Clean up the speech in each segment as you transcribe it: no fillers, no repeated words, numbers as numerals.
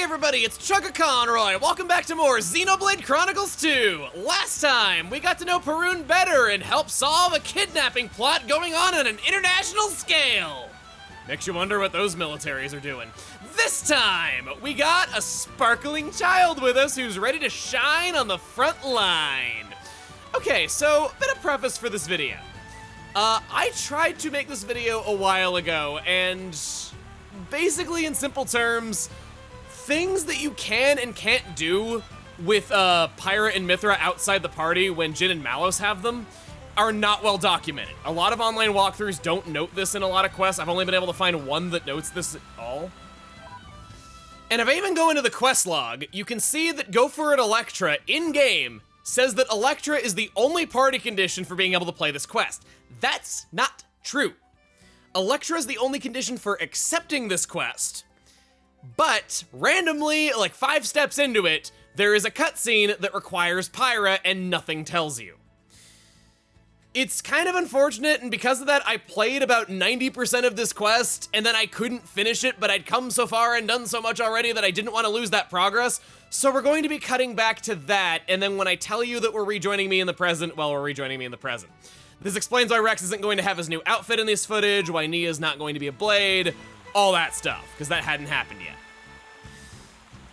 everybody, it's Chugga Conroy. Welcome back to more Xenoblade Chronicles 2. Last time, we got to know Perun better and help solve a kidnapping plot going on an international scale. Makes you wonder what those militaries are doing. This time, we got a sparkling child with us who's ready to shine on the front line. Okay, so a bit of preface for this video. I tried to make this video a while ago, and basically in simple terms, things that you can and can't do with Pyra and Mithra outside the party when Jin and Malos have them are not well documented. A lot of online walkthroughs don't note this in a lot of quests. I've only been able to find one that notes this at all. And if I even go into the quest log, you can see that Go For It Electra in-game says that Electra is the only party condition for being able to play this quest. That's not true. Electra is the only condition for accepting this quest, but randomly, like 5 steps into it, there is a cutscene that requires Pyra and nothing tells you. It's kind of unfortunate, and because of that, I played about 90% of this quest, and then I couldn't finish it, but I'd come so far and done so much already that I didn't want to lose that progress, so we're going to be cutting back to that, and then when I tell you that we're rejoining me in the present, well, we're rejoining me in the present. This explains why Rex isn't going to have his new outfit in this footage, why Nia's not going to be a blade, all that stuff, because that hadn't happened yet.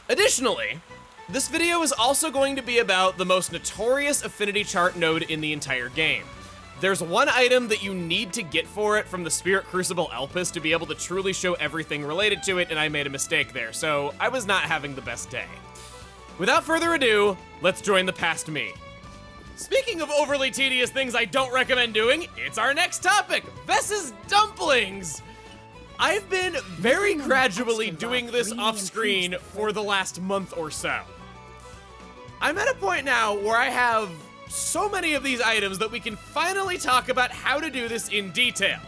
Additionally, this video is also going to be about the most notorious affinity chart node in the entire game. There's one item that you need to get for it from the Spirit Crucible Elpis to be able to truly show everything related to it, and I made a mistake there, so I was not having the best day. Without further ado, let's join the past me. Speaking of overly tedious things I don't recommend doing, it's our next topic, Vess's Dumplings! I've been very gradually doing this off-screen for the last month or so. I'm at a point now where I have so many of these items that we can finally talk about how to do this in detail.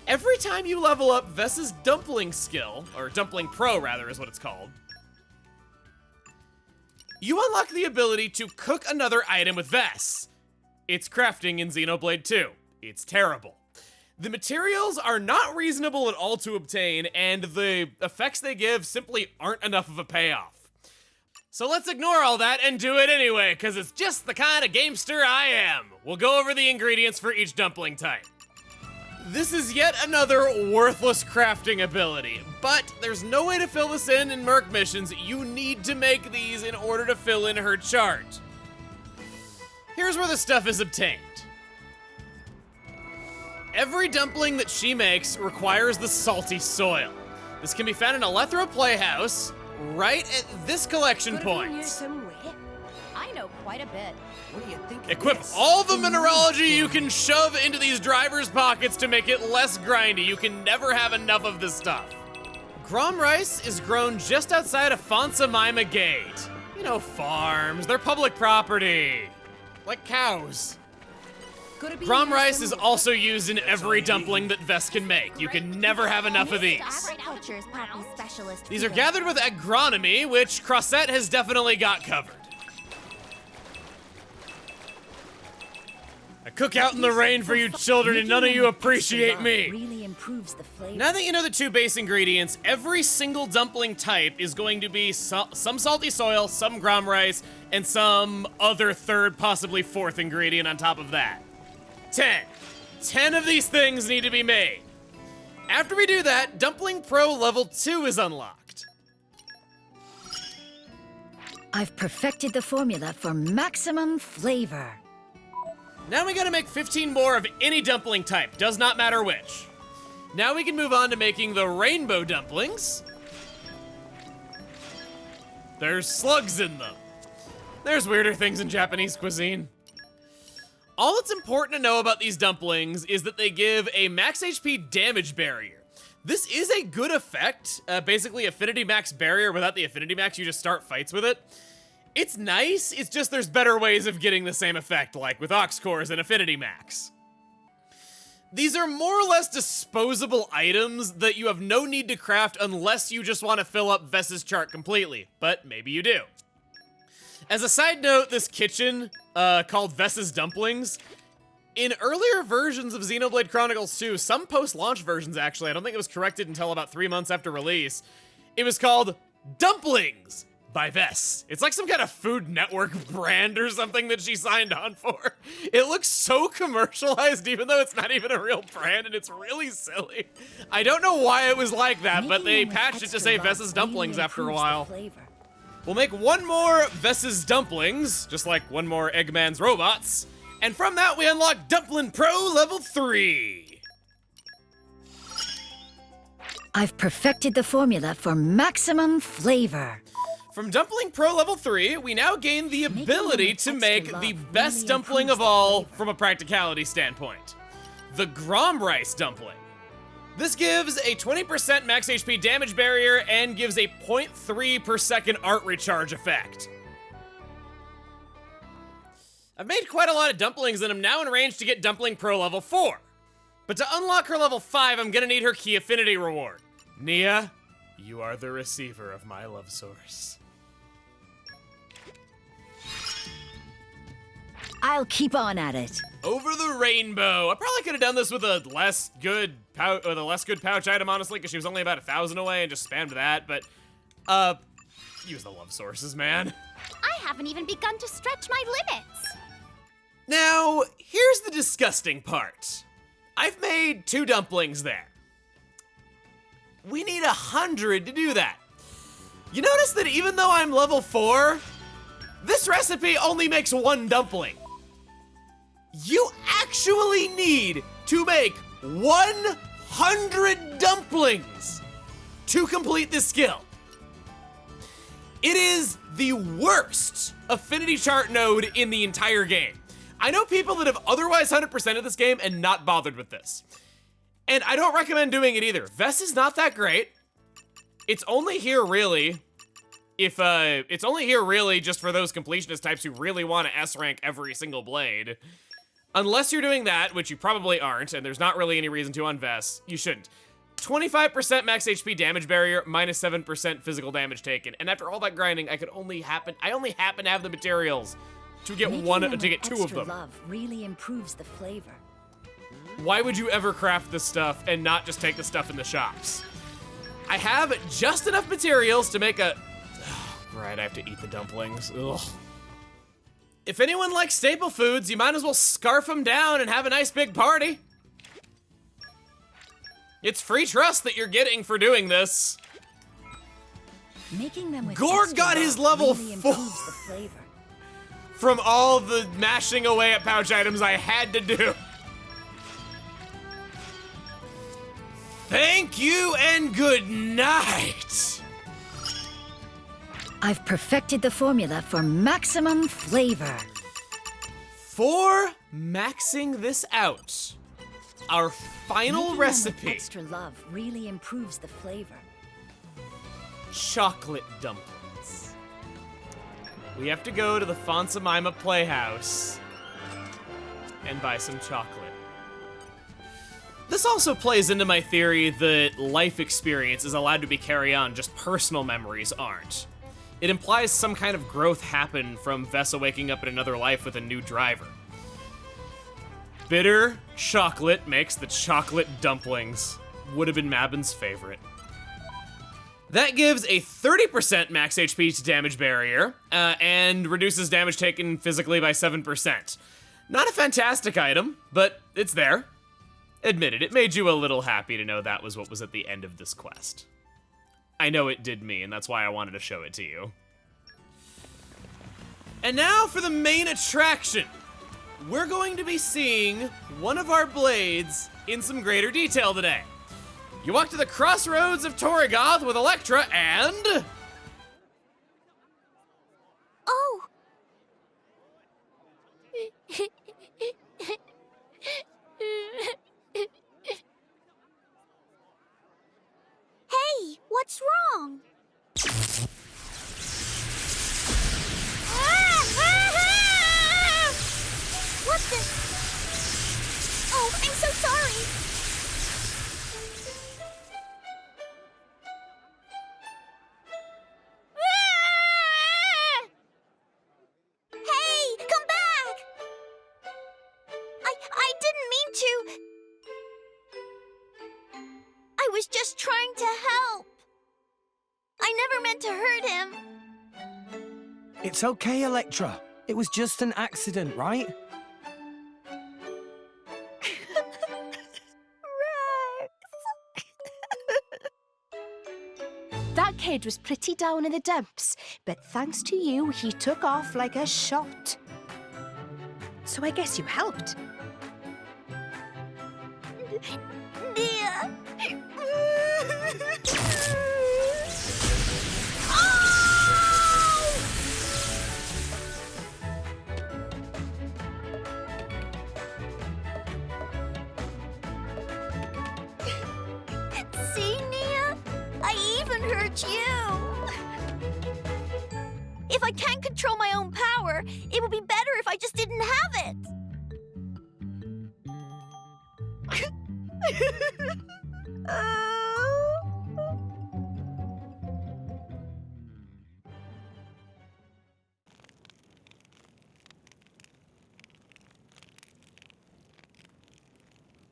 Every time you level up Vess's Dumpling skill, or Dumpling Pro rather is what it's called, you unlock the ability to cook another item with Vess. It's crafting in Xenoblade 2. It's terrible. The materials are not reasonable at all to obtain, and the effects they give simply aren't enough of a payoff. So let's ignore all that and do it anyway, because it's just the kind of gamester I am. We'll go over the ingredients for each dumpling type. This is yet another worthless crafting ability, but there's no way to fill this in Merc missions. You need to make these in order to fill in her chart. Here's where the stuff is obtained. Every dumpling that she makes requires the salty soil. This can be found in Electra Playhouse, right at this collection point. I know quite a bit. What do you think? Equip all the mineralogy you can shove into these drivers' pockets to make it less grindy. You can never have enough of this stuff. Grom rice is grown just outside of Fonsa Mima Gate. You know, farms, they're public property. Like cows. Grom rice is also used in every dumpling that Vess can make. You can never have enough of these. These are gathered with agronomy, which Crossette has definitely got covered. I cook out in the rain for you children and none of you appreciate me. Now that you know the 2 base ingredients, every single dumpling type is going to be some salty soil, some Grom rice, and some other 3rd, possibly 4th ingredient on top of that. 10 of these things need to be made. After we do that, Dumpling Pro level 2 is unlocked. I've perfected the formula for maximum flavor. Now we gotta make 15 more of any dumpling type, does not matter which. Now we can move on to making the rainbow dumplings. There's slugs in them. There's weirder things in Japanese cuisine. All that's important to know about these dumplings is that they give a max HP damage barrier. This is a good effect, basically affinity max barrier without the affinity max, you just start fights with it. It's nice, it's just there's better ways of getting the same effect, like with Ox Cores and affinity max. These are more or less disposable items that you have no need to craft unless you just want to fill up Vess's chart completely, but maybe you do. As a side note, this kitchen, called Vess's Dumplings, in earlier versions of Xenoblade Chronicles 2, some post-launch versions actually, I don't think it was corrected until about 3 months after release, it was called Dumplings by Vess. It's like some kind of Food Network brand or something that she signed on for. It looks so commercialized even though it's not even a real brand and it's really silly. I don't know why it was like that, but they patched it to say Vess's Dumplings after a while. We'll make one more Vess's Dumplings, just like one more Eggman's Robots, and from that we unlock Dumpling Pro level 3. I've perfected the formula for maximum flavor. From Dumpling Pro level 3, we now gain the ability to make the best dumpling of all from a practicality standpoint. The Grom Rice Dumpling. This gives a 20% max HP damage barrier and gives a 0.3 per second art recharge effect. I've made quite a lot of dumplings and I'm now in range to get Dumpling Pro level 4. But to unlock her level 5, I'm gonna need her key affinity reward. Nia, you are the receiver of my love source. I'll keep on at it. Over the rainbow. I probably could have done this with a less good pouch item, honestly, because she was only about 1,000 away and just spammed that, but, use the love sources, man. I haven't even begun to stretch my limits. Now, here's the disgusting part. I've made 2 dumplings there. We need 100 to do that. You notice that even though I'm level 4, this recipe only makes 1 dumpling. You actually need to make 100 dumplings to complete this skill. It is the worst affinity chart node in the entire game. I know people that have otherwise 100%ed this game and not bothered with this. And I don't recommend doing it either. Vess is not that great. It's only here really just for those completionist types who really want to S rank every single blade. Unless you're doing that, which you probably aren't, and there's not really any reason to on Vess, you shouldn't. 25% max HP damage barrier, minus 7% physical damage taken. And after all that grinding, I only happen to have the materials to get two of them. Love really improves the flavor. Why would you ever craft this stuff and not just take the stuff in the shops? I have just enough materials to make a... Right, I have to eat the dumplings. Ugh. If anyone likes staple foods, you might as well scarf them down and have a nice big party. It's free trust that you're getting for doing this. Making them with Gorg got his level really 4 improves the flavor. from all the mashing away at pouch items I had to do. Thank you and good night. I've perfected the formula for maximum flavor. For maxing this out, our final Making them recipe. with extra love really improves the flavor. Chocolate dumplings. We have to go to the Fonsamima Playhouse and buy some chocolate. This also plays into my theory that life experience is allowed to be carried on, just personal memories aren't. It implies some kind of growth happened from Vessa waking up in another life with a new driver. Bitter chocolate makes the chocolate dumplings. Would have been Mabin's favorite. That gives a 30% max HP to damage barrier, and reduces damage taken physically by 7%. Not a fantastic item, but it's there. Admit it, it made you a little happy to know that was what was at the end of this quest. I know it did me, and that's why I wanted to show it to you. And now for the main attraction. We're going to be seeing one of our blades in some greater detail today. You walk to the crossroads of Torrigoth with Electra and... Oh! Hey, what's wrong? What the? Oh, I'm so sorry. Hey, come back! I didn't mean to. I was just trying to help. meant to hurt him. It's okay, Electra. It was just an accident, right? That kid was pretty down in the dumps, but thanks to you, he took off like a shot. So I guess you helped. Nia. See, Nia? I even hurt you. If I can't control my own power, it would be better if I just didn't have it.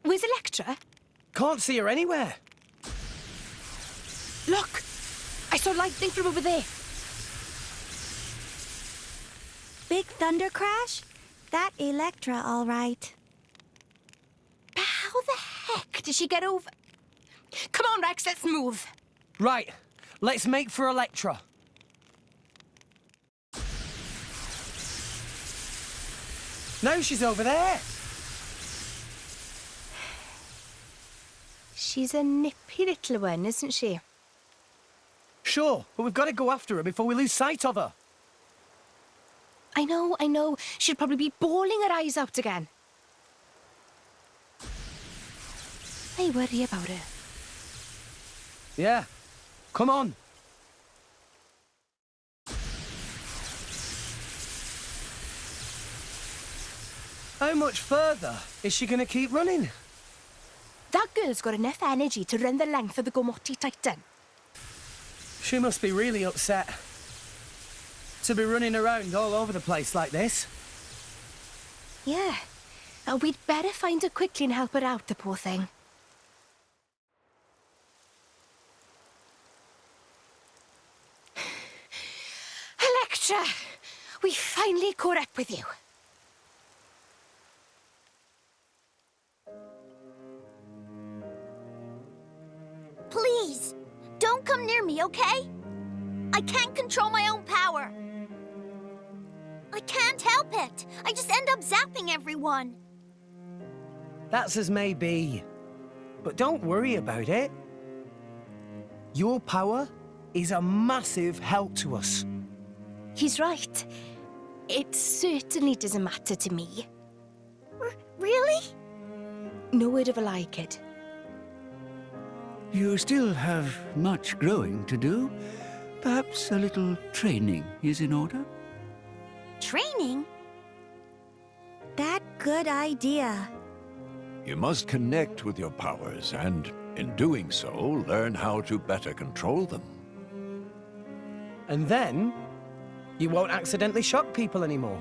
Where's Electra? Can't see her anywhere. Look! I saw lightning from over there. Big thunder crash? That Electra, all right. But how the heck did she get over? Come on, Rex, let's move. Right, let's make for Electra. Now she's over there. She's a nippy little one, isn't she? Sure, but we've got to go after her before we lose sight of her. I know. She'll probably be bawling her eyes out again. I worry about her. Yeah, come on. How much further is she going to keep running? That girl's got enough energy to run the length of the Gomoti Titan. She must be really upset to be running around all over the place like this. Yeah. We'd better find her quickly and help her out, the poor thing. Electra! We finally caught up with you. Please, don't come near me, okay? I can't control my own power. I can't help it. I just end up zapping everyone. That's as may be. But don't worry about it. Your power is a massive help to us. He's right. It certainly doesn't matter to me. Really? No word of a lie, kid. You still have much growing to do. Perhaps a little training is in order? Training? That good idea. You must connect with your powers and, in doing so, learn how to better control them. And then, you won't accidentally shock people anymore.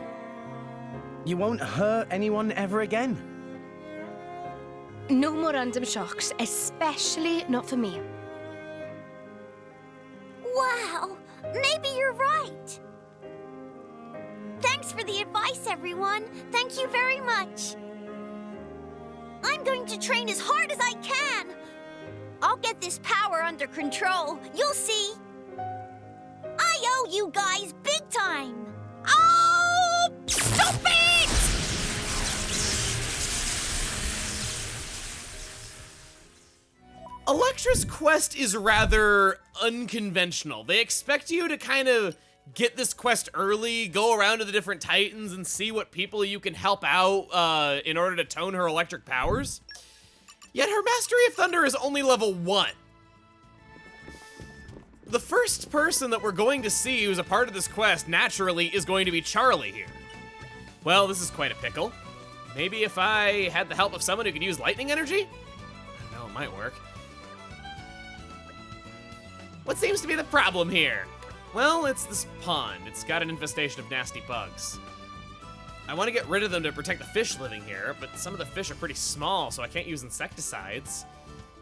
You won't hurt anyone ever again. No more random shocks, especially not for me. Wow, maybe you're right. Thanks for the advice, everyone. Thank you very much. I'm going to train as hard as I can. I'll get this power under control. You'll see. I owe you guys big time. Oh, stop it! Electra's quest is rather unconventional. They expect you to kind of get this quest early, go around to the different Titans and see what people you can help out in order to tone her electric powers. Yet her Mastery of Thunder is only level 1. The first person that we're going to see who's a part of this quest, naturally, is going to be Charlie here. Well, this is quite a pickle. Maybe if I had the help of someone who could use lightning energy? I don't know, it might work. What seems to be the problem here? Well, it's this pond. It's got an infestation of nasty bugs. I want to get rid of them to protect the fish living here, but some of the fish are pretty small, so I can't use insecticides.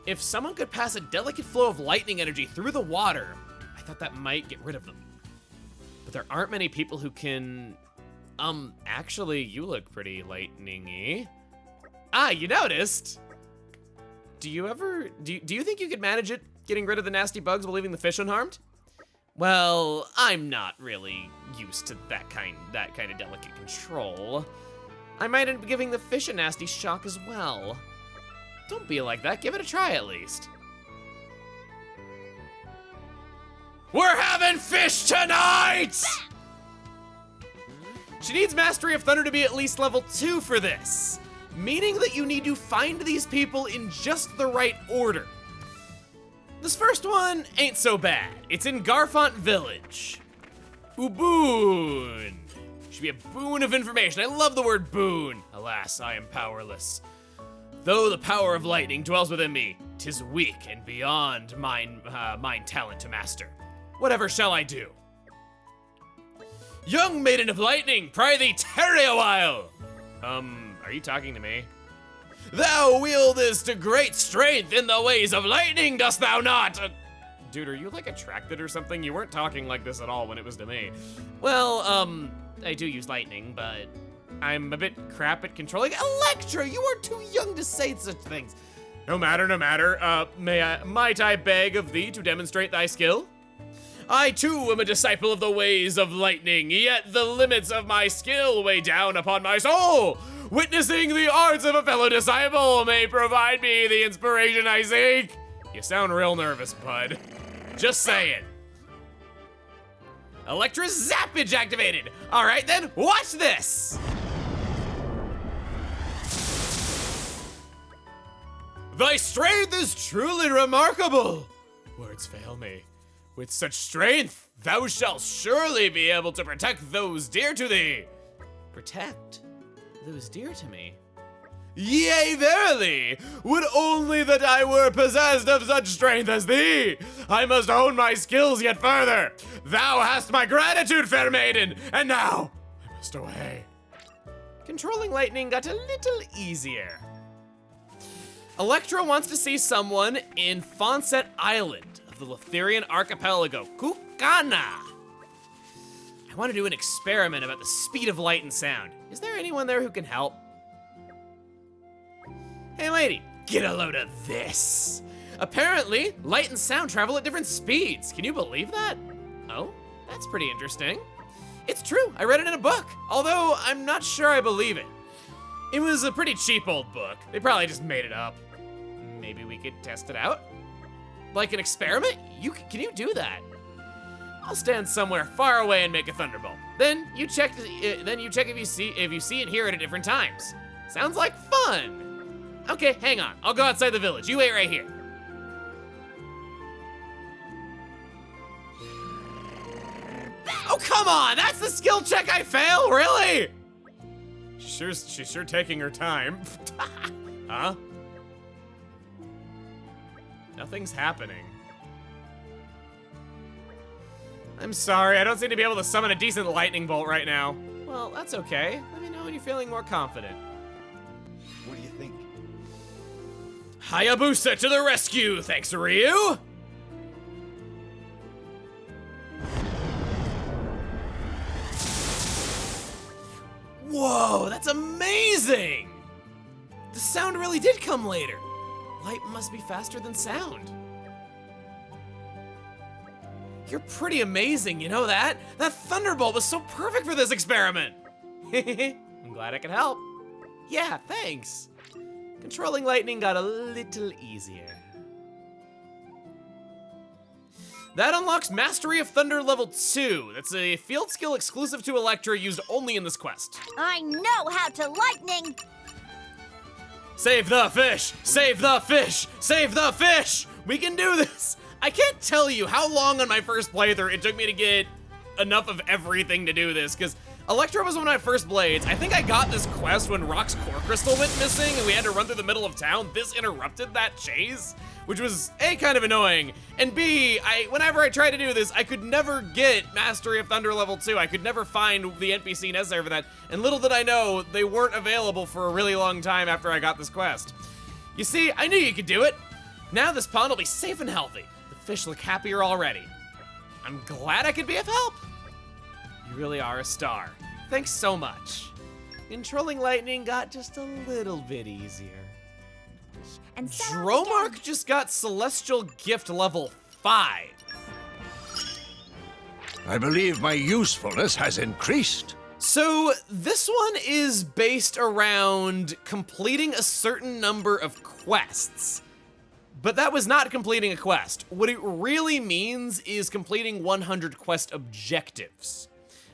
If someone could pass a delicate flow of lightning energy through the water, I thought that might get rid of them. But there aren't many people who can... actually, you look pretty lightning-y. Ah, you noticed! Do you think you could manage it, getting rid of the nasty bugs while leaving the fish unharmed? Well, I'm not really used to that kind of delicate control. I might end up giving the fish a nasty shock as well. Don't be like that, give it a try at least. We're having fish tonight! She needs Mastery of Thunder to be at least level 2 for this, meaning that you need to find these people in just the right order. This first one ain't so bad. It's in Garfont Village. Boon. Should be a boon of information. I love the word boon. Alas, I am powerless. Though the power of lightning dwells within me, 'tis weak and beyond mine talent to master. Whatever shall I do? Young maiden of lightning, pry thee tarry a while. Are you talking to me? Thou wieldest great strength in the ways of lightning, dost thou not? Dude, are you like attracted or something? You weren't talking like this at all when it was to me. Well, I do use lightning, but I'm a bit crap at controlling. Electra, you are too young to say such things. No matter. Might I beg of thee to demonstrate thy skill? I too am a disciple of the ways of lightning, yet the limits of my skill weigh down upon my soul. Witnessing the arts of a fellow disciple may provide me the inspiration I seek. You sound real nervous, bud. Just saying. Electra's Zappage activated. All right then, watch this. Thy strength is truly remarkable. Words fail me. With such strength, thou shalt surely be able to protect those dear to thee. Protect those dear to me? Yea, verily! Would only that I were possessed of such strength as thee! I must hone my skills yet further! Thou hast my gratitude, fair maiden! And now, I must away. Controlling lightning got a little easier. Electra wants to see someone in Fonset Island of the Letherian Archipelago, Kukana. I want to do an experiment about the speed of light and sound. Is there anyone there who can help? Hey lady, get a load of this. Apparently, light and sound travel at different speeds. Can you believe that? Oh, that's pretty interesting. It's true, I read it in a book, although I'm not sure I believe it. It was a pretty cheap old book. They probably just made it up. Maybe we could test it out? Like an experiment? Can you do that? I'll stand somewhere far away and make a thunderbolt. Then you check if you see and hear it at different times. Sounds like fun. Okay, hang on. I'll go outside the village. You wait right here. Oh, come on! That's the skill check I fail? Really? She's sure taking her time. Huh? Nothing's happening. I'm sorry, I don't seem to be able to summon a decent lightning bolt right now. Well, that's okay. Let me know when you're feeling more confident. What do you think? Hayabusa to the rescue, thanks, Ryu! Whoa, that's amazing! The sound really did come later. Light must be faster than sound. You're pretty amazing, you know that? That thunderbolt was so perfect for this experiment. I'm glad I could help. Yeah, thanks. Controlling lightning got a little easier. That unlocks Mastery of Thunder level 2. That's a field skill exclusive to Electra used only in this quest. I know how to lightning. Save the fish! Save the fish! Save the fish! We can do this! I can't tell you how long on my first playthrough it took me to get enough of everything to do this, because Electra was one of my first blades. I think I got this quest when Rock's core crystal went missing and we had to run through the middle of town. This interrupted that chase, which was A, kind of annoying, and B, whenever I tried to do this, I could never get Mastery of Thunder level 2. I could never find the NPC necessary for that, and little did I know, they weren't available for a really long time after I got this quest. You see, I knew you could do it. Now this pond will be safe and healthy. The fish look happier already. I'm glad I could be of help. You really are a star. Thanks so much. Controlling lightning got just a little bit easier. And so Dromark just got Celestial Gift level 5. I believe my usefulness has increased. So this one is based around completing a certain number of quests. But that was not completing a quest. What it really means is completing 100 quest objectives.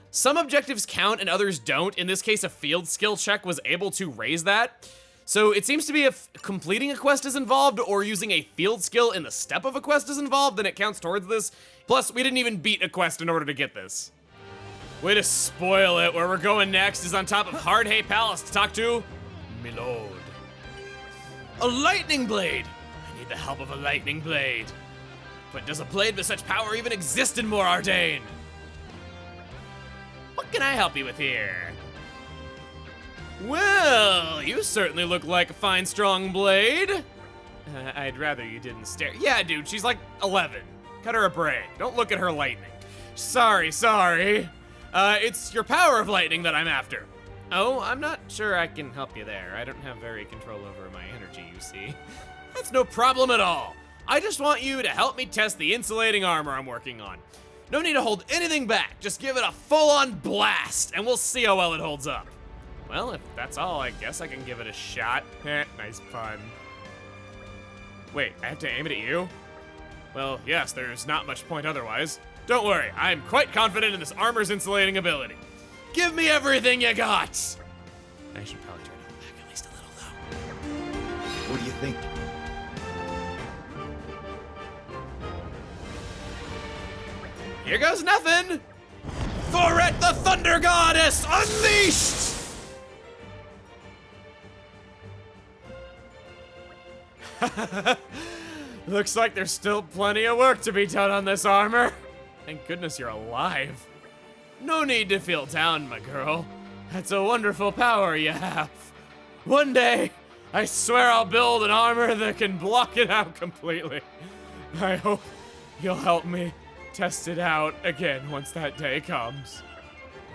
Some objectives count and others don't. In this case, a field skill check was able to raise that. So it seems to be if completing a quest is involved or using a field skill in the step of a quest is involved, then it counts towards this. Plus, we didn't even beat a quest in order to get this. Way to spoil it. Where we're going next is on top of Hard Hay Palace to talk to Milord. A lightning blade. I need the help of a lightning blade. But does a blade with such power even exist in Mor Ardain? What can I help you with here? Well, you certainly look like a fine, strong blade. I'd rather you didn't stare. Yeah, dude, she's like 11. Cut her a break. Don't look at her lightning. Sorry. It's your power of lightning that I'm after. Oh, I'm not sure I can help you there. I don't have very control over my energy, you see. That's no problem at all. I just want you to help me test the insulating armor I'm working on. No need to hold anything back. Just give it a full-on blast, and we'll see how well it holds up. Well, if that's all, I guess I can give it a shot. Nice pun. Wait, I have to aim it at you? Well, yes, there's not much point otherwise. Don't worry, I'm quite confident in this armor's insulating ability. Give me everything you got! I should probably turn it back at least a little, though. What do you think? Here goes nothing! Foret the Thunder Goddess unleashed! Looks like there's still plenty of work to be done on this armor. Thank goodness you're alive. No need to feel down, my girl. That's a wonderful power you have. One day, I swear I'll build an armor that can block it out completely. I hope you'll help me test it out again once that day comes.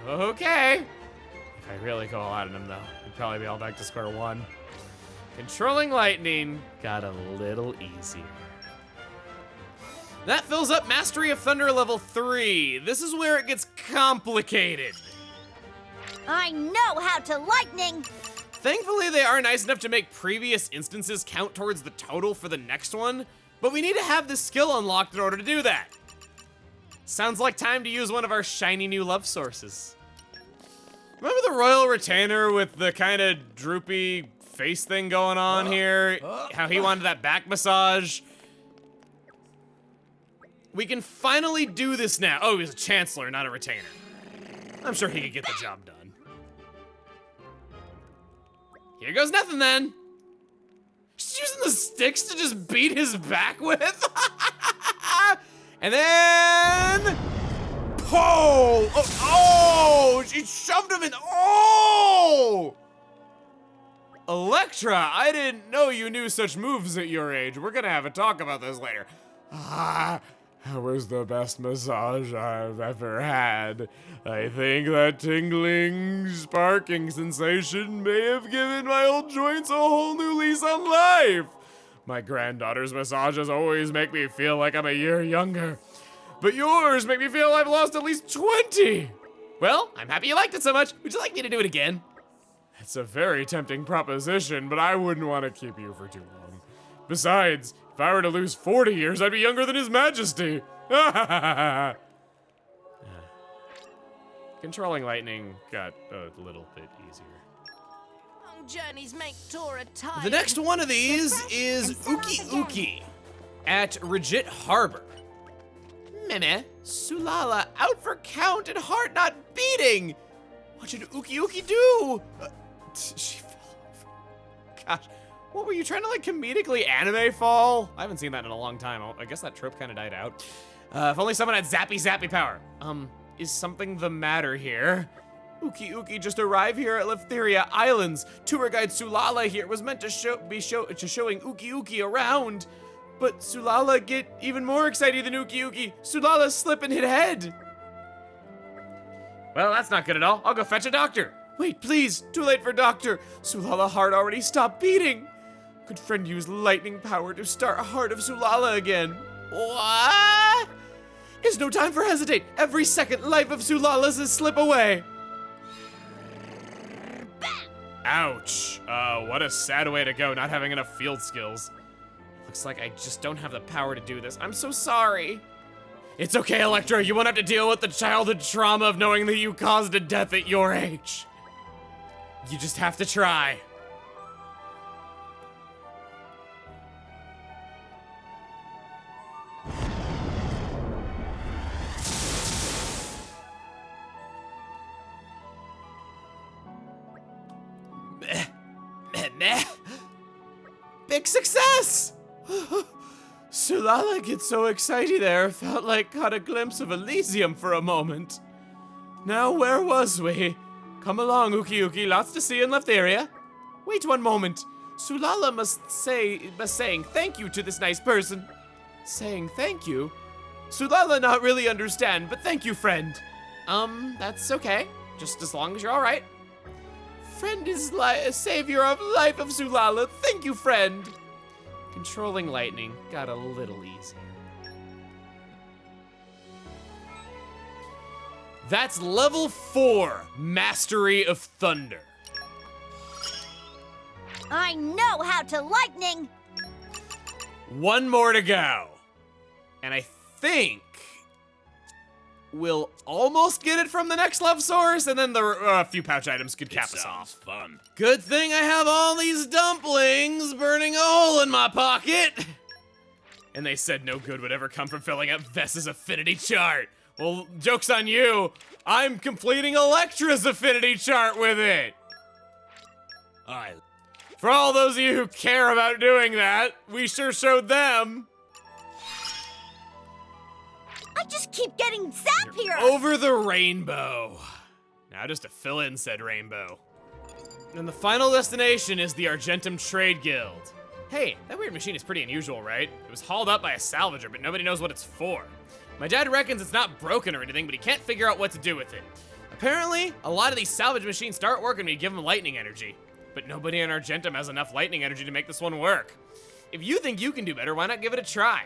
Okay. If I really go all out on him, though, I'd probably be all back to square one. Controlling lightning got a little easier. That fills up Mastery of Thunder level 3. This is where it gets complicated. I know how to lightning. Thankfully, they are nice enough to make previous instances count towards the total for the next one, but we need to have this skill unlocked in order to do that. Sounds like time to use one of our shiny new love sources. Remember the royal retainer with the kind of droopy face thing going on here? How he wanted that back massage? We can finally do this now. Oh, he's a chancellor, not a retainer. I'm sure he could get the job done. Here goes nothing then. She's using the sticks to just beat his back with. And then, oh, she shoved him in, oh! Electra, I didn't know you knew such moves at your age. We're gonna have a talk about this later. That was the best massage I've ever had. I think that tingling, sparking sensation may have given my old joints a whole new lease on life. My granddaughter's massages always make me feel like I'm a year younger. But yours make me feel I've lost at least 20. Well, I'm happy you liked it so much. Would you like me to do it again? It's a very tempting proposition, but I wouldn't want to keep you for too long. Besides, if I were to lose 40 years, I'd be younger than His Majesty. Controlling lightning got a little bit easier. Long journeys make Tora tired. The next one of these is Uki Uki at Regit Harbor. Meh, Sulala out for count and heart not beating. What should Uki Uki do? She fell over. Gosh, what were you trying to like comedically anime fall? I haven't seen that in a long time. I guess that trope kind of died out. If only someone had zappy power. Is something the matter here? Uki Uki just arrived here at Leftheria Islands. Tour guide Sulala here was meant to showing Uki Uki around. But Sulala get even more excited than Uki Uki. Sulala slip and hit head. Well, that's not good at all. I'll go fetch a doctor. Wait, please. Too late for doctor. Sulala heart already stopped beating. Could friend use lightning power to start heart of Sulala again? What? There's no time for hesitate. Every second life of Sulala's is slip away. Ouch. What a sad way to go, not having enough field skills. Looks like I just don't have the power to do this. I'm so sorry. It's okay, Electra. You won't have to deal with the childhood trauma of knowing that you caused a death at your age. You just have to try. Big success! Sulala gets so excited there, felt like caught a glimpse of Elysium for a moment. Now, where was we? Come along, Uki Uki, lots to see in left area. Wait one moment. Sulala must saying thank you to this nice person. Saying thank you? Sulala not really understand, but thank you, friend. That's okay. Just as long as you're alright. Friend is a savior of life of Sulala. Thank you, friend. Controlling lightning got a little easier. That's level 4, Mastery of Thunder. I know how to lightning. One more to go. And I think we'll almost get it from the next love source, and then the few pouch items could cap us off. Fun. Good thing I have all these dumplings burning a hole in my pocket. And they said no good would ever come from filling up Vess's affinity chart. Well, joke's on you. I'm completing Electra's affinity chart with it. For all those of you who care about doing that, we sure showed them. I just keep getting zappier. Over the rainbow. Now just to fill in said rainbow. And the final destination is the Argentum Trade Guild. Hey, that weird machine is pretty unusual, right? It was hauled up by a salvager, but nobody knows what it's for. My dad reckons it's not broken or anything, but he can't figure out what to do with it. Apparently, a lot of these salvage machines start working when you give them lightning energy. But nobody in Argentum has enough lightning energy to make this one work. If you think you can do better, why not give it a try?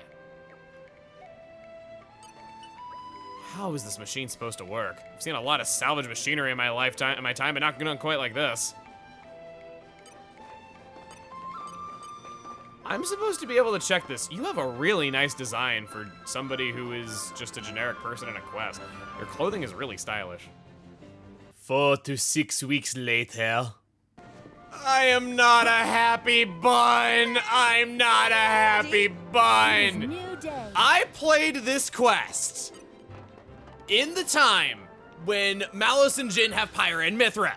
How is this machine supposed to work? I've seen a lot of salvage machinery in my lifetime, but not going quite like this. I'm supposed to be able to check this. You have a really nice design for somebody who is just a generic person in a quest. Your clothing is really stylish. 4 to 6 weeks later. I am not a happy bun. I'm not a happy bun. I played this quest in the time when Malos and Jin have Pyra and Mithra.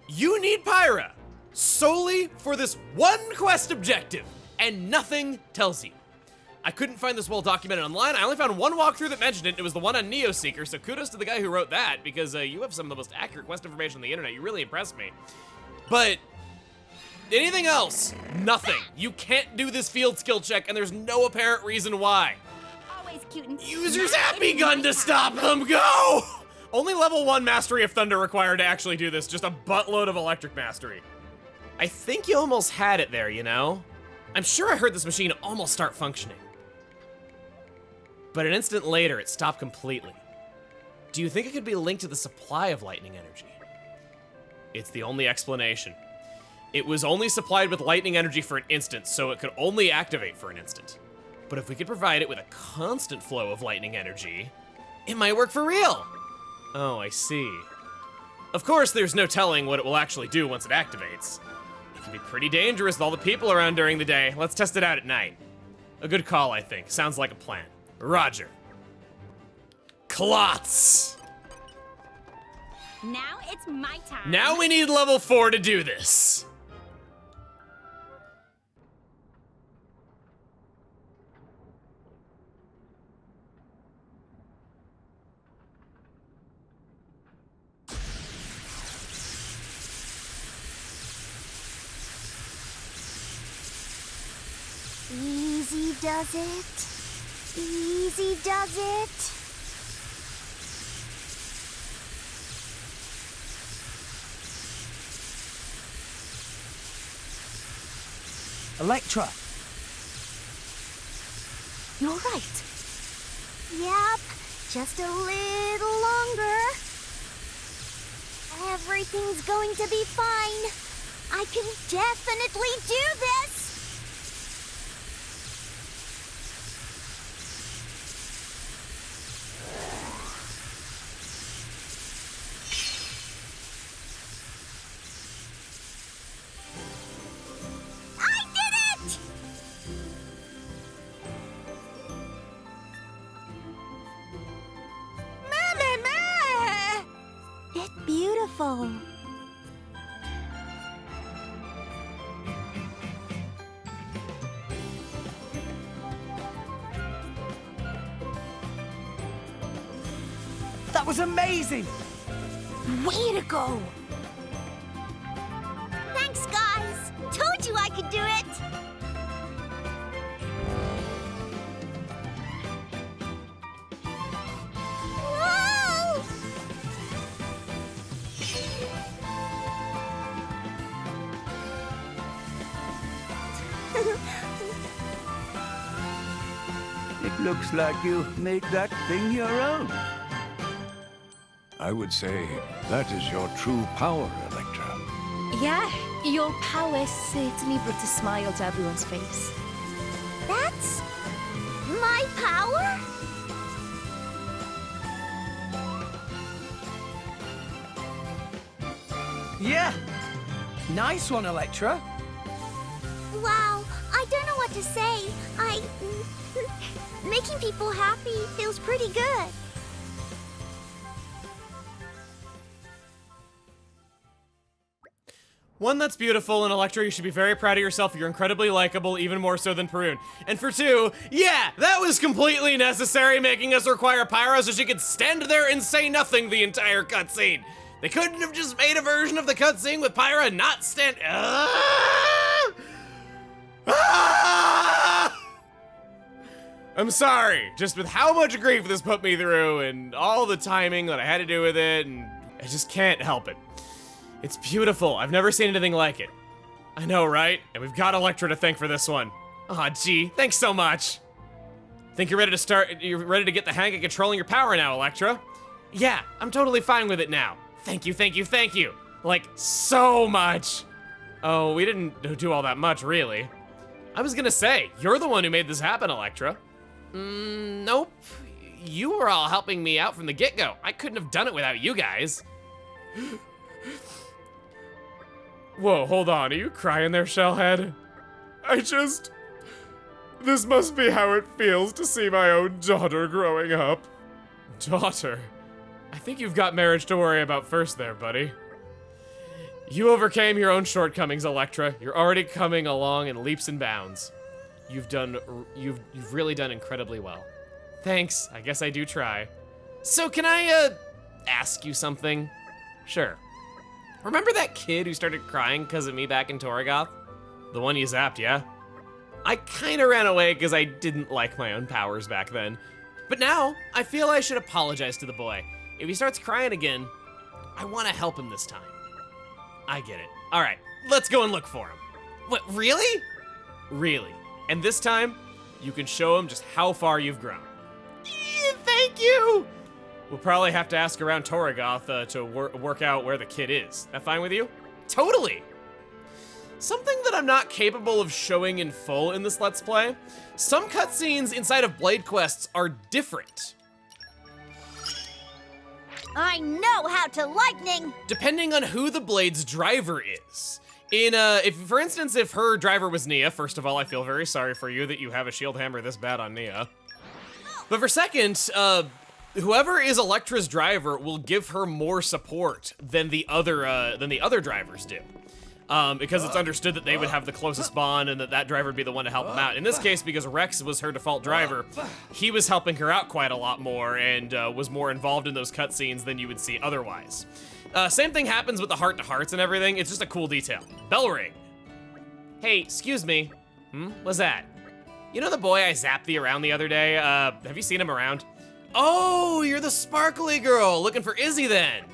You need Pyra solely for this one quest objective, and nothing tells you. I couldn't find this well documented online. I only found one walkthrough that mentioned it, and it was the one on Neoseeker, so kudos to the guy who wrote that, because you have some of the most accurate quest information on the internet. You really impressed me. But anything else, nothing. You can't do this field skill check, and there's no apparent reason why. Always cute and Use your zappy gun to stop them, go! Only level 1 Mastery of Thunder required to actually do this, just a buttload of electric mastery. I think you almost had it there, you know? I'm sure I heard this machine almost start functioning. But an instant later, it stopped completely. Do you think it could be linked to the supply of lightning energy? It's the only explanation. It was only supplied with lightning energy for an instant, so it could only activate for an instant. But if we could provide it with a constant flow of lightning energy, it might work for real. Oh, I see. Of course, there's no telling what it will actually do once it activates. It can be pretty dangerous with all the people around during the day. Let's test it out at night. A good call, I think. Sounds like a plan. Roger. Clots! Now it's my time. Now we need level 4 to do this. Easy does it. Easy does it. Electra, You're right. Yep, just a little longer. Everything's going to be fine. I can definitely do this. I did it! It's beautiful. that was amazing! Way to go! Thanks, guys. Told you I could do it. Whoa! It looks like you made that thing your own. I would say that is your true power, Electra. Yeah, your power certainly brought a smile to everyone's face. That's my power? Yeah! Nice one, Electra. Wow, I don't know what to say. Making people happy feels pretty good. One, that's beautiful, and Electra, you should be very proud of yourself. You're incredibly likable, even more so than Perun. And for two, yeah, that was completely necessary, making us require Pyro so she could stand there and say nothing the entire cutscene. They couldn't have just made a version of the cutscene with Pyra not stand. I'm sorry, just with how much grief this put me through and all the timing that I had to do with it, and I just can't help it. It's beautiful. I've never seen anything like it. I know, right? And we've got Electra to thank for this one. Aw, gee, thanks so much. Think you're ready to start? You're ready to get the hang of controlling your power now, Electra? Yeah, I'm totally fine with it now. Thank you, thank you, thank you. Like, so much. Oh, we didn't do all that much, really. I was gonna say, you're the one who made this happen, Electra. Nope. You were all helping me out from the get-go. I couldn't have done it without you guys. Whoa, hold on. Are you crying there, Shellhead? This must be how it feels to see my own daughter growing up. Daughter? I think you've got marriage to worry about first there, buddy. You overcame your own shortcomings, Electra. You're already coming along in leaps and bounds. You've really done incredibly well. Thanks. I guess I do try. So can I, ask you something? Sure. Remember that kid who started crying because of me back in Torgoth? The one you zapped, yeah? I kinda ran away because I didn't like my own powers back then. But now, I feel I should apologize to the boy. If he starts crying again, I want to help him this time. I get it. All right, let's go and look for him. What, really? Really. And this time, you can show him just how far you've grown. Thank you! We'll probably have to ask around Torgoth to work out where the kid is. That fine with you? Totally! Something that I'm not capable of showing in full in this Let's Play, some cutscenes inside of Blade Quests are different. I know how to lightning! Depending on who the Blade's driver is. For instance, if her driver was Nia, first of all, I feel very sorry for you that you have a shield hammer this bad on Nia. But for second, whoever is Electra's driver will give her more support than the other drivers do. Because it's understood that they would have the closest bond and that driver would be the one to help them out. In this case, because Rex was her default driver, he was helping her out quite a lot more and was more involved in those cutscenes than you would see otherwise. Same thing happens with the heart-to-hearts and everything. It's just a cool detail. Bell ring. Hey, excuse me. What's that? You know the boy I zapped thee around the other day? Have you seen him around? Oh, you're the sparkly girl, looking for Izzy then.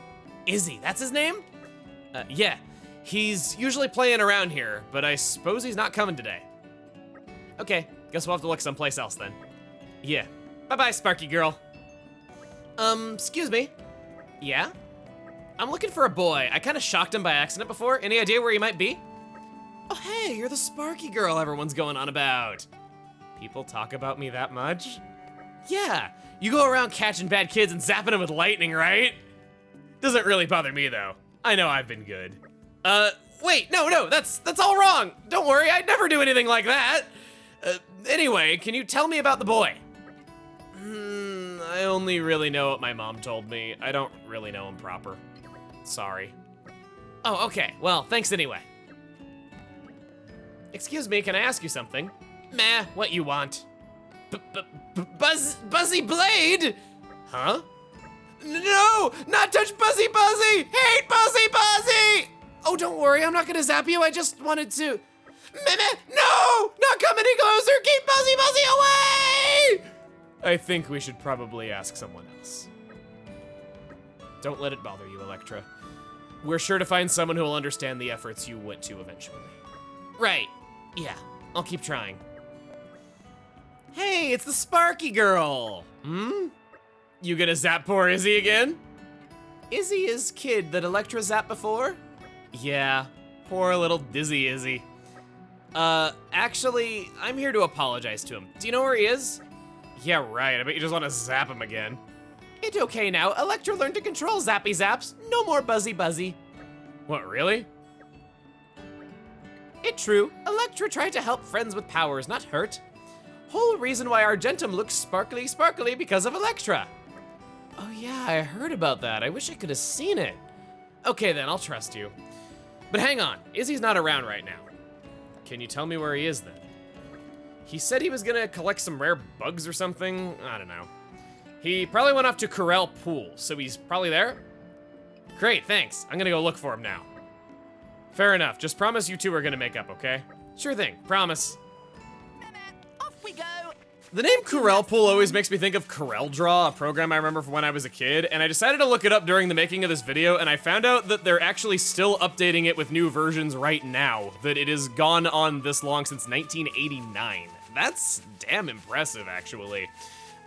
Izzy, that's his name? Yeah, he's usually playing around here, but I suppose he's not coming today. Okay, guess we'll have to look someplace else then. Yeah, bye-bye, Sparky girl. Excuse me. Yeah? I'm looking for a boy. I kind of shocked him by accident before. Any idea where he might be? Oh, hey, you're the Sparky girl everyone's going on about. People talk about me that much? Yeah, you go around catching bad kids and zapping them with lightning, right? Doesn't really bother me, though. I know I've been good. Wait, no, that's all wrong. Don't worry, I'd never do anything like that. Anyway, can you tell me about the boy? I only really know what my mom told me. I don't really know him proper. Sorry. Oh, okay, well, thanks anyway. Excuse me, can I ask you something? Meh, what you want? Buzzy Blade? Huh? No, not touch Buzzy! Hate Buzzy! Oh, don't worry, I'm not gonna zap you, I just wanted to. No, not come any closer, keep Buzzy away! I think we should probably ask someone else. Don't let it bother you, Electra. We're sure to find someone who will understand the efforts you went to eventually. Right, yeah, I'll keep trying. Hey, it's the Sparky girl. You gonna zap poor Izzy again? Izzy is kid that Electra zapped before? Yeah, poor little dizzy Izzy. Actually, I'm here to apologize to him. Do you know where he is? Yeah, right, I bet you just wanna zap him again. It's okay now, Electra learned to control zappy zaps. No more buzzy. What, really? It's true, Electra tried to help friends with powers, not hurt. Whole reason why Argentum looks sparkly because of Electra. Oh yeah, I heard about that. I wish I could have seen it. Okay then, I'll trust you. But hang on, Izzy's not around right now. Can you tell me where he is then? He said he was gonna collect some rare bugs or something. I don't know. He probably went off to Corral Pool, so he's probably there? Great, thanks. I'm gonna go look for him now. Fair enough, just promise you two are gonna make up, okay? Sure thing, promise. Off we go. The name Corral Pool always makes me think of Corel Draw, a program I remember from when I was a kid, and I decided to look it up during the making of this video, and I found out that they're actually still updating it with new versions right now, that it has gone on this long since 1989. That's damn impressive, actually.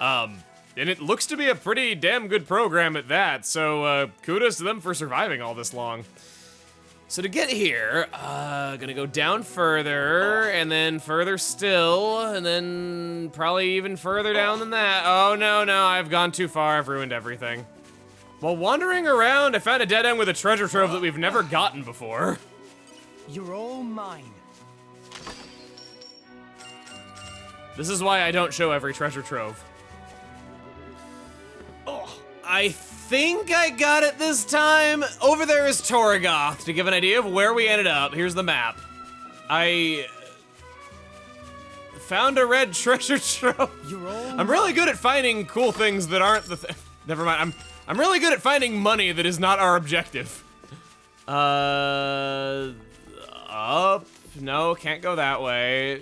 And it looks to be a pretty damn good program at that, so kudos to them for surviving all this long. So to get here, gonna go down further, and then further still, and then probably even further down than that. Oh no, I've gone too far, I've ruined everything. While wandering around, I found a dead end with a treasure trove that we've never gotten before. You're all mine. This is why I don't show every treasure trove. I think I got it this time. Over there is Torgoth. To give an idea of where we ended up, here's the map. I found a red treasure trove. I'm really good at finding cool things that aren't the never mind. I'm really good at finding money that is not our objective. Up. No, can't go that way.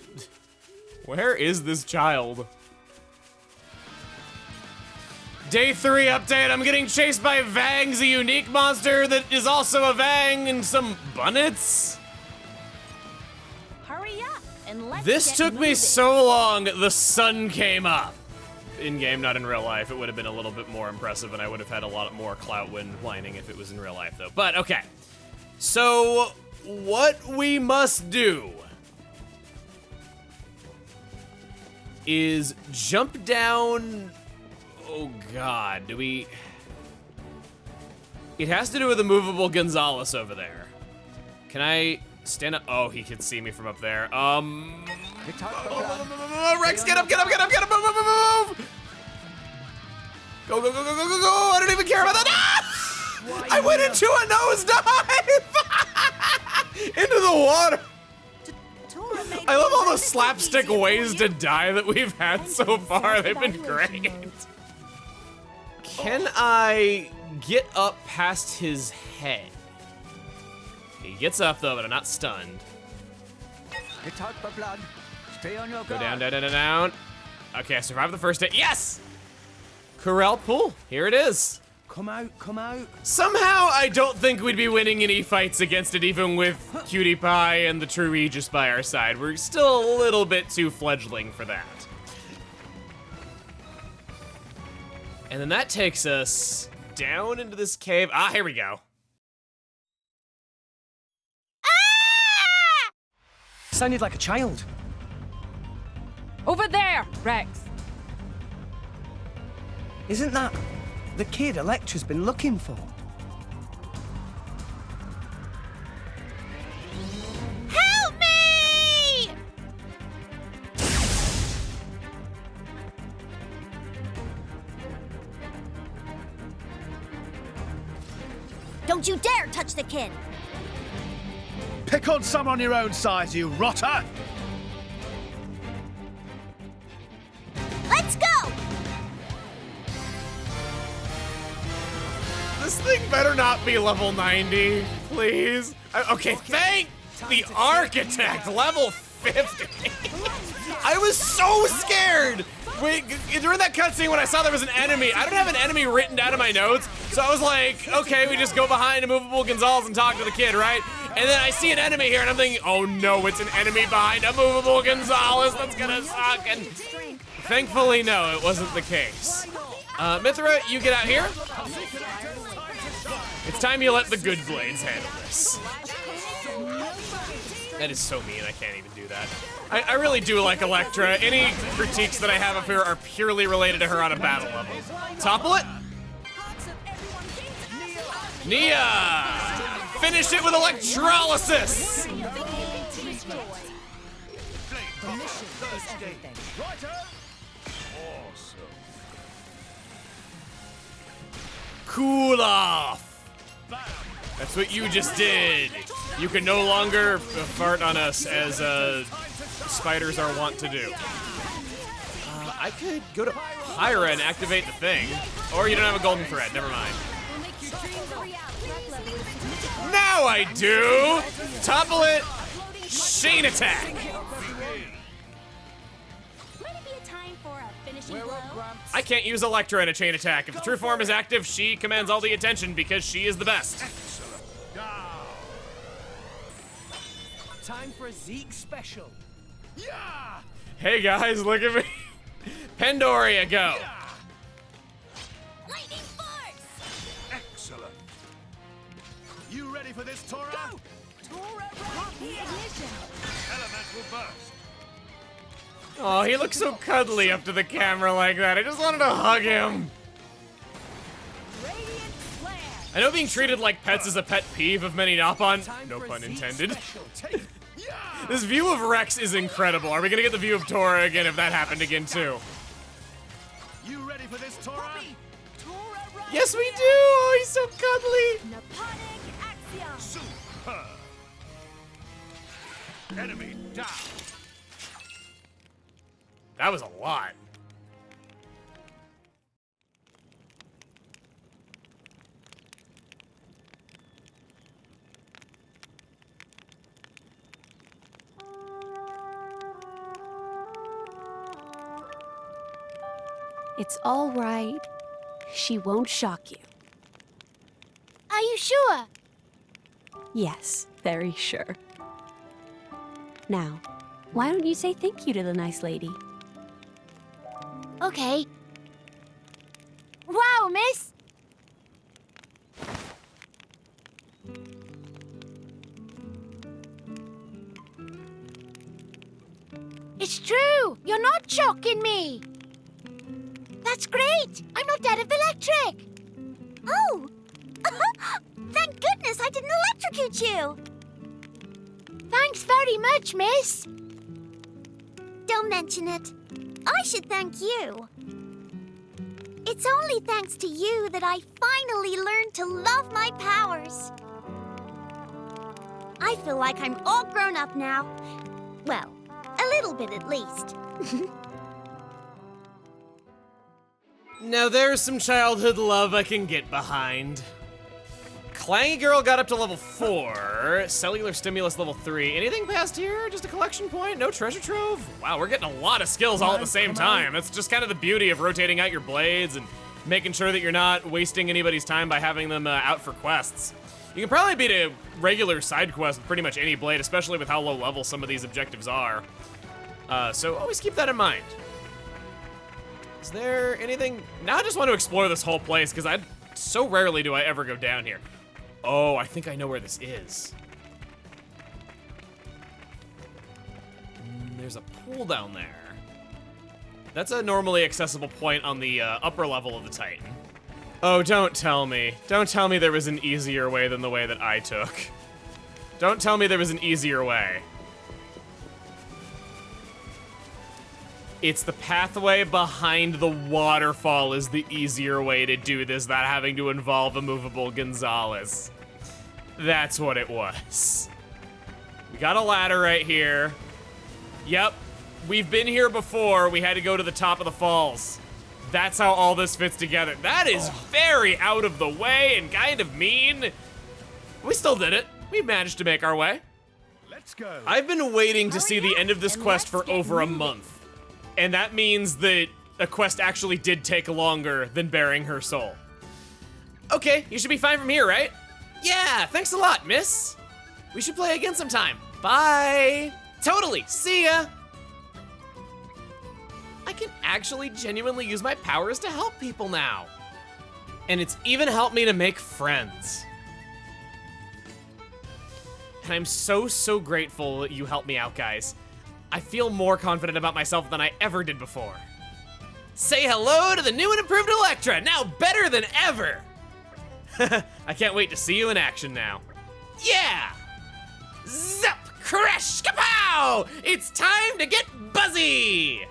Where is this child? Day 3 update, I'm getting chased by Vangs, a unique monster that is also a Vang, and some bunnets. Hurry up and let's This get took me moving. so long, the sun came up. In-game, not in real life. It would have been a little bit more impressive, and I would have had a lot more clout when whining if it was in real life, though. But, okay. So, what we must do is jump down. Oh God, do we? It has to do with the movable Gonzalez over there. Can I stand up? Oh, he can see me from up there. Rex, get up, move. Go. I don't even care about that. Ah! I went into a nosedive into the water. I love all the slapstick ways to die that we've had so far. They've been great. Can I get up past his head? He gets up though, but I'm not stunned. Stay on your Go guard. down. Okay, I survived the first hit. Yes! Corral Pool, here it is. Come out, come out. Somehow, I don't think we'd be winning any fights against it, even with Cutie Pie and the True Aegis by our side. We're still a little bit too fledgling for that. And then that takes us down into this cave. Ah, here we go. Sounded like a child. Over there, Rex. Isn't that the kid Electra's been looking for? Help me! Don't you dare touch the kid! Pick on someone your own size, you rotter! Let's go! This thing better not be level 90, please. Okay, thank the architect, level 50. I was so scared. Wait, during that cutscene when I saw there was an enemy, I don't have an enemy written down in my notes, so I was like, okay, we just go behind Immovable Gonzalez and talk to the kid, right? And then I see an enemy here, and I'm thinking, oh no, it's an enemy behind Immovable Gonzalez. That's gonna suck. And thankfully, no, it wasn't the case. Mithra, you get out here. It's time you let the good blades handle this. That is so mean, I can't even do that. I really do like Electra. Any critiques that I have of her are purely related to her on a battle level. Topple it. Nia! Finish it with electrolysis! Cool off! That's what you just did. You can no longer fart on us as spiders are wont to do. I could go to Pyra and activate the thing. Or you don't have a golden thread, never mind. Now I do! Topple it! Chain attack! I can't use Electra in a chain attack. If the true form is active, she commands all the attention because she is the best. Time for a Zeke special. Yeah! Hey guys, look at me. Pandoria, go. Lightning force! Excellent. You ready for this, Tora? Go! Tora, rock the ignition. Elemental burst. Oh, he looks so cuddly up to the camera like that. I just wanted to hug him. Radiant flare. I know being treated like pets is a pet peeve of many Nopon. No pun intended. This view of Rex is incredible. Are we gonna get the view of Tora again if that happened again too? You ready for this, Tora? Tora, rock Yes, we do. Oh, he's so cuddly. Naponic axiom. Super. Enemy down. That was a lot. It's all right. She won't shock you. Are you sure? Yes, very sure. Now, why don't you say thank you to the nice lady? Okay. Wow, miss! It's true! You're not shocking me! That's great! I'm not dead of the electric! Oh! Thank goodness I didn't electrocute you! Thanks very much, miss! Don't mention it. I should thank you. It's only thanks to you that I finally learned to love my powers. I feel like I'm all grown up now. Well, a little bit at least. Now there's some childhood love I can get behind. Clangy Girl got up to level 4. Cellular Stimulus level 3. Anything past here? Just a collection point? No treasure trove? Wow, we're getting a lot of skills all at the same time. That's just kind of the beauty of rotating out your blades and making sure that you're not wasting anybody's time by having them out for quests. You can probably beat a regular side quest with pretty much any blade, especially with how low level some of these objectives are. So always keep that in mind. Is there anything? Now I just want to explore this whole place because so rarely do I ever go down here. Oh, I think I know where this is. There's a pool down there. That's a normally accessible point on the upper level of the Titan. Oh, don't tell me. Don't tell me there was an easier way than the way that I took. Don't tell me there was an easier way. It's the pathway behind the waterfall is the easier way to do this, not having to involve a movable Gonzalez. That's what it was. We got a ladder right here. Yep, we've been here before. We had to go to the top of the falls. That's how all this fits together. That is very out of the way and kind of mean. We still did it. We managed to make our way. Let's go. I've been waiting to see the end of this quest for over a month. And that means that a quest actually did take longer than bearing her soul. Okay, you should be fine from here, right? Yeah, thanks a lot, miss. We should play again sometime. Bye. Totally, see ya. I can actually genuinely use my powers to help people now. And it's even helped me to make friends. And I'm so grateful that you helped me out, guys. I feel more confident about myself than I ever did before. Say hello to the new and improved Electra, now better than ever. I can't wait to see you in action now. Yeah! Zap! Crash! Kapow! It's time to get buzzy!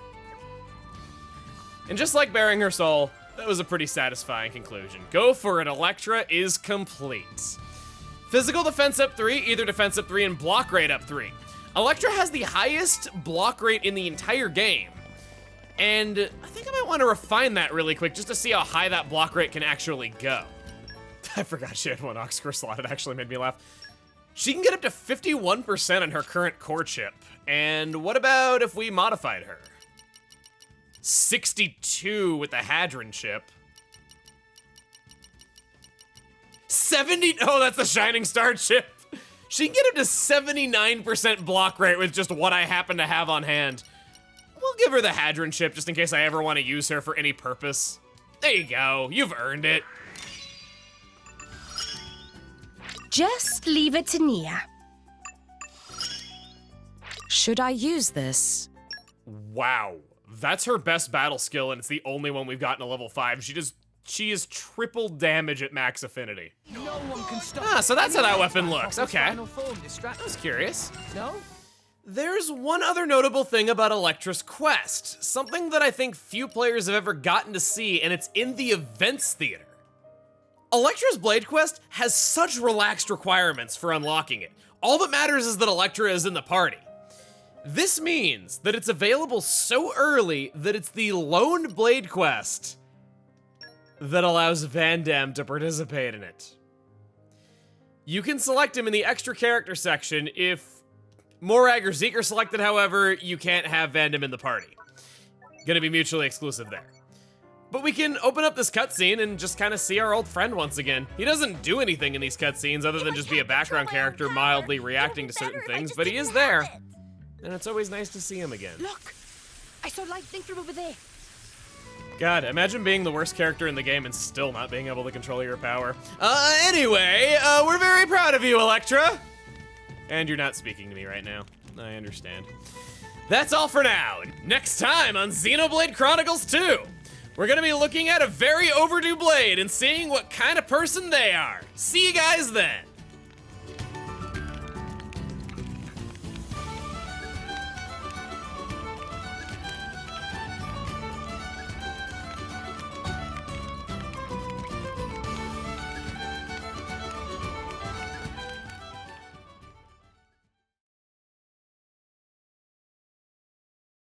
And just like bearing her soul, that was a pretty satisfying conclusion. Go for it, Electra is complete. Physical defense up 3, either defense up 3 and block rate up 3. Electra has the highest block rate in the entire game. And I think I might want to refine that really quick just to see how high that block rate can actually go. I forgot she had one Oxcore slot, it actually made me laugh. She can get up to 51% on her current core chip. And what about if we modified her? 62 with the Hadron chip. 70, oh, that's the Shining Star chip. She can get up to 79% block rate with just what I happen to have on hand. We'll give her the Hadron chip just in case I ever want to use her for any purpose. There you go, you've earned it. Just leave it to Nia. Should I use this? Wow, that's her best battle skill and it's the only one we've gotten to level 5. She is triple damage at max affinity. No one can stop. Ah, so that's how that weapon looks, okay. Final form, I was curious. No? There's one other notable thing about Electra's quest, something that I think few players have ever gotten to see, and it's in the events theater. Electra's Blade Quest has such relaxed requirements for unlocking it. All that matters is that Electra is in the party. This means that it's available so early that it's the lone Blade Quest that allows Van Damme to participate in it. You can select him in the extra character section. If Morag or Zeke are selected, however, you can't have Van Damme in the party. Gonna be mutually exclusive there. But we can open up this cutscene and just kind of see our old friend once again. He doesn't do anything in these cutscenes other than just be a background character mildly reacting to certain things, but he is there. And it's always nice to see him again. Look! I saw lightning from over there. God, imagine being the worst character in the game and still not being able to control your power. Anyway, we're very proud of you, Electra. And you're not speaking to me right now. I understand. That's all for now. Next time on Xenoblade Chronicles 2, we're gonna be looking at a very overdue blade and seeing what kind of person they are. See you guys then.